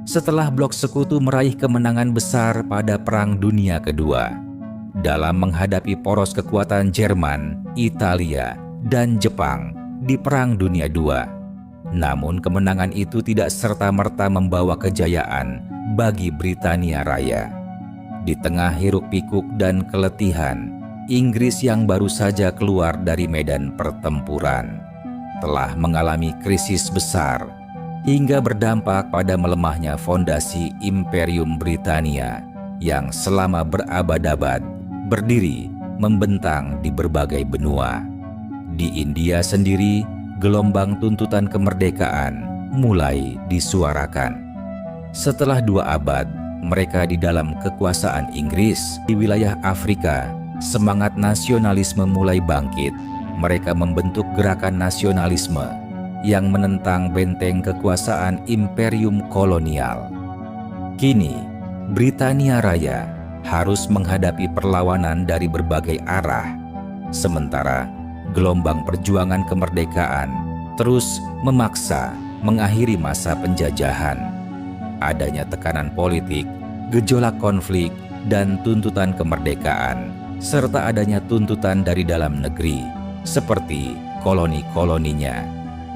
setelah blok sekutu meraih kemenangan besar pada Perang Dunia Kedua dalam menghadapi poros kekuatan Jerman, Italia, dan Jepang di Perang Dunia II. Namun kemenangan itu tidak serta-merta membawa kejayaan bagi Britania Raya. Di tengah hiruk-pikuk dan keletihan, Inggris yang baru saja keluar dari medan pertempuran telah mengalami krisis besar hingga berdampak pada melemahnya fondasi Imperium Britania yang selama berabad-abad berdiri membentang di berbagai benua. Di India sendiri, gelombang tuntutan kemerdekaan mulai disuarakan. Setelah 2 abad mereka di dalam kekuasaan Inggris di wilayah Afrika, semangat nasionalisme mulai bangkit. Mereka membentuk gerakan nasionalisme yang menentang benteng kekuasaan imperium kolonial. Kini, Britania Raya harus menghadapi perlawanan dari berbagai arah, sementara gelombang perjuangan kemerdekaan terus memaksa mengakhiri masa penjajahan. Adanya tekanan politik, gejolak konflik, dan tuntutan kemerdekaan, serta adanya tuntutan dari dalam negeri seperti koloni-koloninya,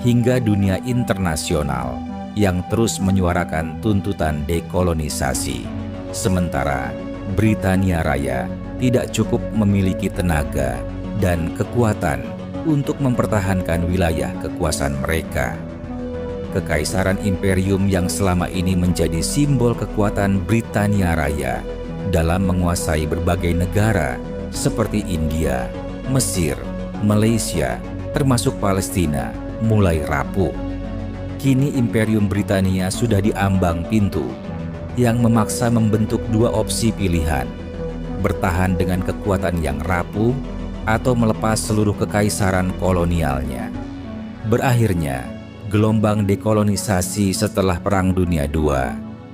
hingga dunia internasional yang terus menyuarakan tuntutan dekolonisasi. Sementara Britania Raya tidak cukup memiliki tenaga dan kekuatan untuk mempertahankan wilayah kekuasaan mereka. Kekaisaran imperium yang selama ini menjadi simbol kekuatan Britania Raya dalam menguasai berbagai negara seperti India, Mesir, Malaysia, termasuk Palestina, mulai rapuh. Kini Imperium Britania sudah diambang pintu yang memaksa membentuk 2 opsi pilihan: bertahan dengan kekuatan yang rapuh atau melepas seluruh kekaisaran kolonialnya. Berakhirnya, gelombang dekolonisasi setelah Perang Dunia II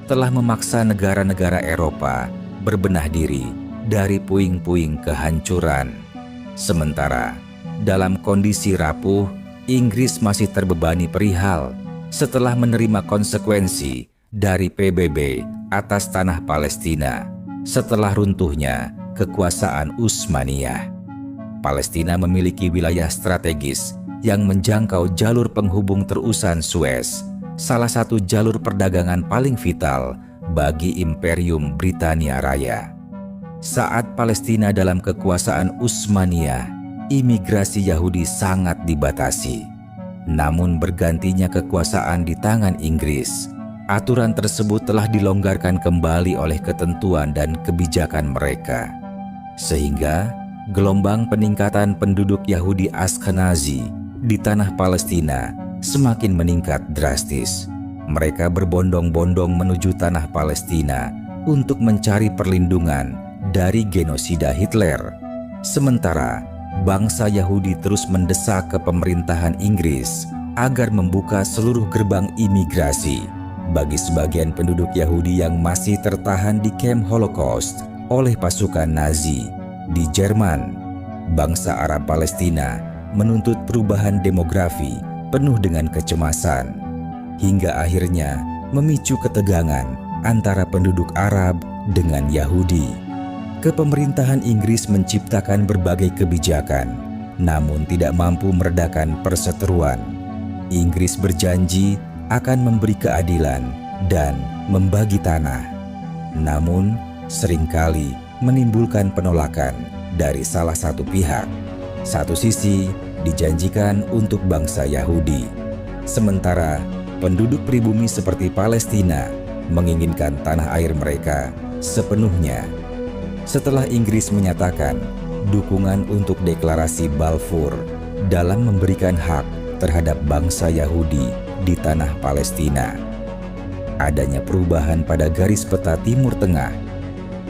telah memaksa negara-negara Eropa berbenah diri dari puing-puing kehancuran. Sementara dalam kondisi rapuh, Inggris masih terbebani perihal setelah menerima konsekuensi dari PBB atas tanah Palestina setelah runtuhnya kekuasaan Utsmaniyah. Palestina memiliki wilayah strategis yang menjangkau jalur penghubung terusan Suez, salah satu jalur perdagangan paling vital bagi Imperium Britania Raya. Saat Palestina dalam kekuasaan Utsmaniyah, imigrasi Yahudi sangat dibatasi. Namun bergantinya kekuasaan di tangan Inggris, aturan tersebut telah dilonggarkan kembali oleh ketentuan dan kebijakan mereka. Sehingga gelombang peningkatan penduduk Yahudi Ashkenazi di tanah Palestina semakin meningkat drastis. Mereka berbondong-bondong menuju tanah Palestina untuk mencari perlindungan dari genosida Hitler. Sementara bangsa Yahudi terus mendesak ke pemerintahan Inggris agar membuka seluruh gerbang imigrasi bagi sebagian penduduk Yahudi yang masih tertahan di kamp Holocaust oleh pasukan Nazi di Jerman. Bangsa Arab Palestina menuntut perubahan demografi penuh dengan kecemasan, hingga akhirnya memicu ketegangan antara penduduk Arab dengan Yahudi. Kepemerintahan Inggris menciptakan berbagai kebijakan, namun tidak mampu meredakan perseteruan. Inggris berjanji akan memberi keadilan dan membagi tanah, namun seringkali menimbulkan penolakan dari salah satu pihak. Satu sisi dijanjikan untuk bangsa Yahudi, sementara penduduk pribumi seperti Palestina menginginkan tanah air mereka sepenuhnya. Setelah Inggris menyatakan dukungan untuk deklarasi Balfour dalam memberikan hak terhadap bangsa Yahudi di tanah Palestina, adanya perubahan pada garis peta Timur Tengah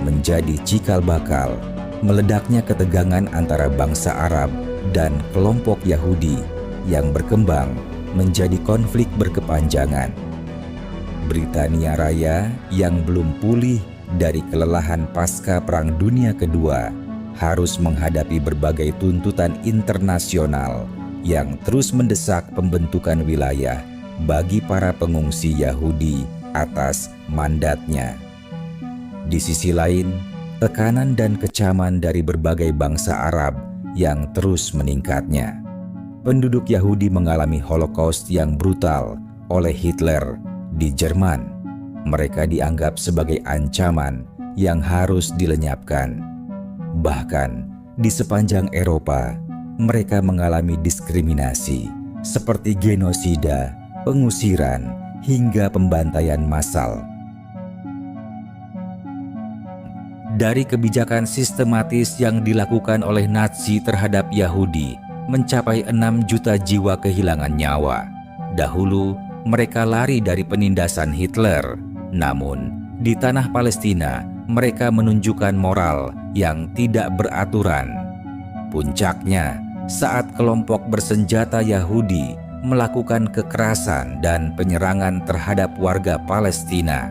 menjadi cikal bakal meledaknya ketegangan antara bangsa Arab dan kelompok Yahudi yang berkembang menjadi konflik berkepanjangan. Britania Raya yang belum pulih dari kelelahan pasca Perang Dunia Kedua harus menghadapi berbagai tuntutan internasional yang terus mendesak pembentukan wilayah bagi para pengungsi Yahudi atas mandatnya. Di sisi lain, tekanan dan kecaman dari berbagai bangsa Arab yang terus meningkatnya. Penduduk Yahudi mengalami Holocaust yang brutal oleh Hitler di Jerman. Mereka dianggap sebagai ancaman yang harus dilenyapkan. Bahkan di sepanjang Eropa, mereka mengalami diskriminasi seperti genosida, pengusiran, hingga pembantaian massal. Dari kebijakan sistematis yang dilakukan oleh Nazi terhadap Yahudi, mencapai 6 juta jiwa kehilangan nyawa. Dahulu, mereka lari dari penindasan Hitler. Namun, di tanah Palestina, mereka menunjukkan moral yang tidak beraturan. Puncaknya, saat kelompok bersenjata Yahudi melakukan kekerasan dan penyerangan terhadap warga Palestina.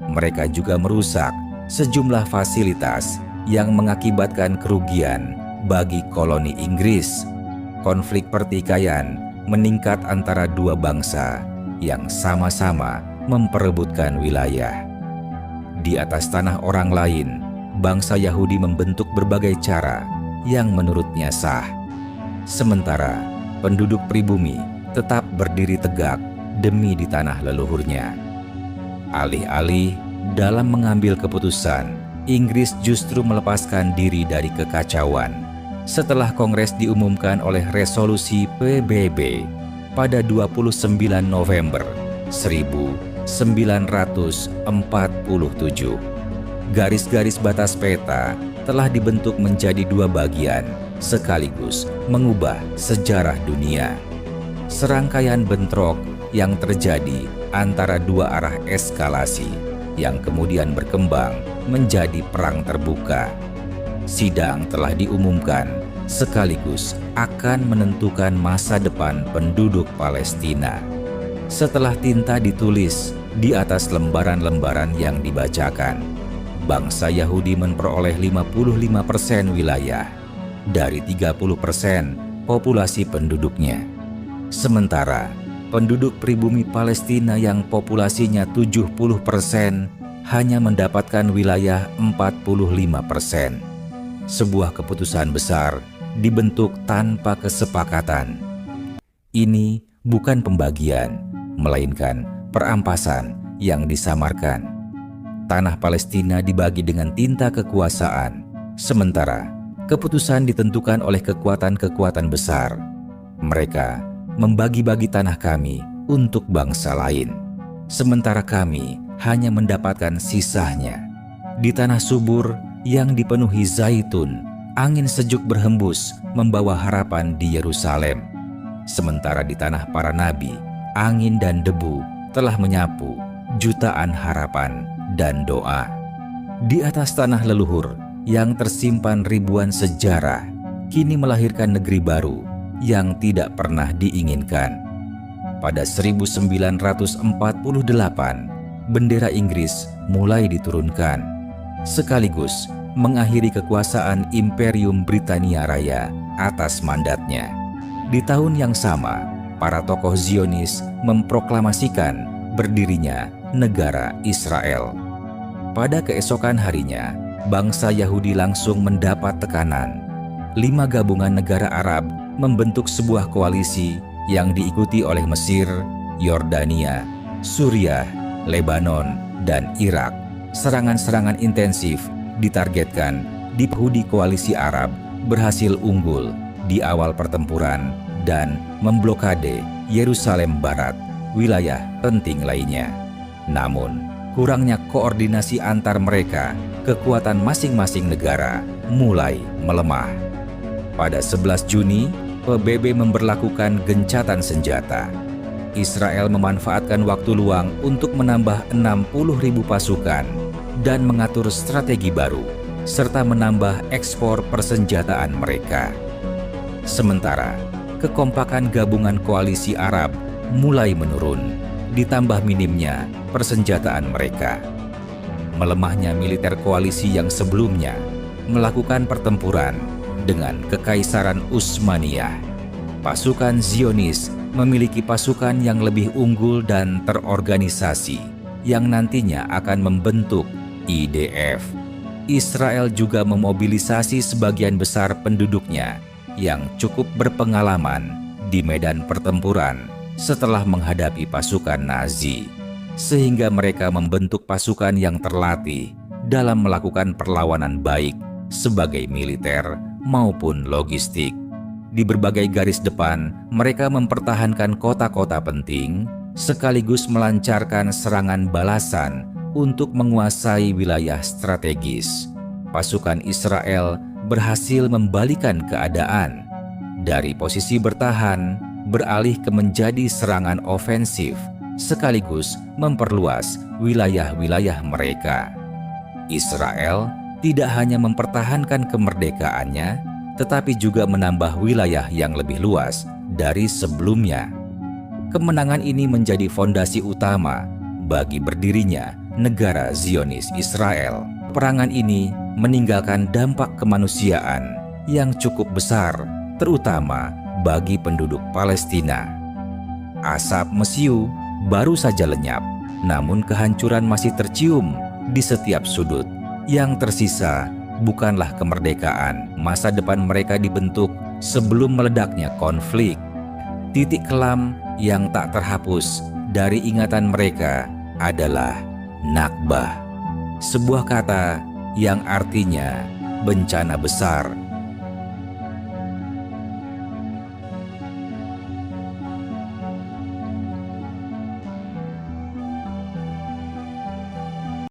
Mereka juga merusak sejumlah fasilitas yang mengakibatkan kerugian bagi koloni Inggris. Konflik pertikaian meningkat antara dua bangsa yang sama-sama memperebutkan wilayah. Di atas tanah orang lain, bangsa Yahudi membentuk berbagai cara yang menurutnya sah. Sementara penduduk pribumi tetap berdiri tegak demi di tanah leluhurnya. Alih-alih dalam mengambil keputusan, Inggris justru melepaskan diri dari kekacauan. Setelah Kongres diumumkan oleh resolusi PBB pada 29 November 1947, garis-garis batas peta telah dibentuk menjadi dua bagian, sekaligus mengubah sejarah dunia. Serangkaian bentrok yang terjadi antara dua arah eskalasi yang kemudian berkembang menjadi perang terbuka. Sidang telah diumumkan sekaligus akan menentukan masa depan penduduk Palestina. Setelah tinta ditulis di atas lembaran-lembaran yang dibacakan, bangsa Yahudi memperoleh 55% wilayah dari 30% populasi penduduknya. Sementara penduduk pribumi Palestina yang populasinya 70% hanya mendapatkan wilayah 45%. Sebuah keputusan besar dibentuk tanpa kesepakatan. Ini bukan pembagian, melainkan perampasan yang disamarkan. Tanah Palestina dibagi dengan tinta kekuasaan, sementara keputusan ditentukan oleh kekuatan-kekuatan besar. Mereka membagi-bagi tanah kami untuk bangsa lain, sementara kami hanya mendapatkan sisanya. Di tanah subur yang dipenuhi zaitun, angin sejuk berhembus membawa harapan di Yerusalem. Sementara di tanah para nabi, angin dan debu telah menyapu jutaan harapan dan doa. Di atas tanah leluhur yang tersimpan ribuan sejarah, kini melahirkan negeri baru yang tidak pernah diinginkan. Pada 1948, bendera Inggris mulai diturunkan, sekaligus mengakhiri kekuasaan Imperium Britania Raya atas mandatnya. Di tahun yang sama, para tokoh Zionis memproklamasikan berdirinya negara Israel. Pada keesokan harinya, bangsa Yahudi langsung mendapat tekanan. 5 gabungan negara Arab membentuk sebuah koalisi yang diikuti oleh Mesir, Yordania, Suriah, Lebanon, dan Irak. Serangan-serangan intensif ditargetkan di Yahudi koalisi Arab berhasil unggul di awal pertempuran dan memblokade Yerusalem Barat, wilayah penting lainnya. Namun, kurangnya koordinasi antar mereka, kekuatan masing-masing negara mulai melemah. Pada 11 Juni, PBB memberlakukan gencatan senjata. Israel memanfaatkan waktu luang untuk menambah 60.000 pasukan dan mengatur strategi baru, serta menambah ekspor persenjataan mereka. Sementara, kekompakan gabungan koalisi Arab mulai menurun, ditambah minimnya persenjataan mereka. Melemahnya militer koalisi yang sebelumnya melakukan pertempuran dengan Kekaisaran Utsmaniyah. Pasukan Zionis memiliki pasukan yang lebih unggul dan terorganisasi, yang nantinya akan membentuk IDF. Israel juga memobilisasi sebagian besar penduduknya yang cukup berpengalaman di medan pertempuran setelah menghadapi pasukan Nazi, sehingga mereka membentuk pasukan yang terlatih dalam melakukan perlawanan baik sebagai militer maupun logistik. Di berbagai garis depan, mereka mempertahankan kota-kota penting sekaligus melancarkan serangan balasan untuk menguasai wilayah strategis. Pasukan Israel berhasil membalikan keadaan dari posisi bertahan beralih ke menjadi serangan ofensif sekaligus memperluas wilayah-wilayah mereka. Israel tidak hanya mempertahankan kemerdekaannya, tetapi juga menambah wilayah yang lebih luas dari sebelumnya. Kemenangan ini menjadi fondasi utama bagi berdirinya negara Zionis Israel. Perangan ini meninggalkan dampak kemanusiaan yang cukup besar, terutama bagi penduduk Palestina. Asap mesiu baru saja lenyap, namun kehancuran masih tercium di setiap sudut. Yang tersisa bukanlah kemerdekaan, masa depan mereka dibentuk sebelum meledaknya konflik. Titik kelam yang tak terhapus dari ingatan mereka adalah Nakbah, sebuah kata yang artinya bencana besar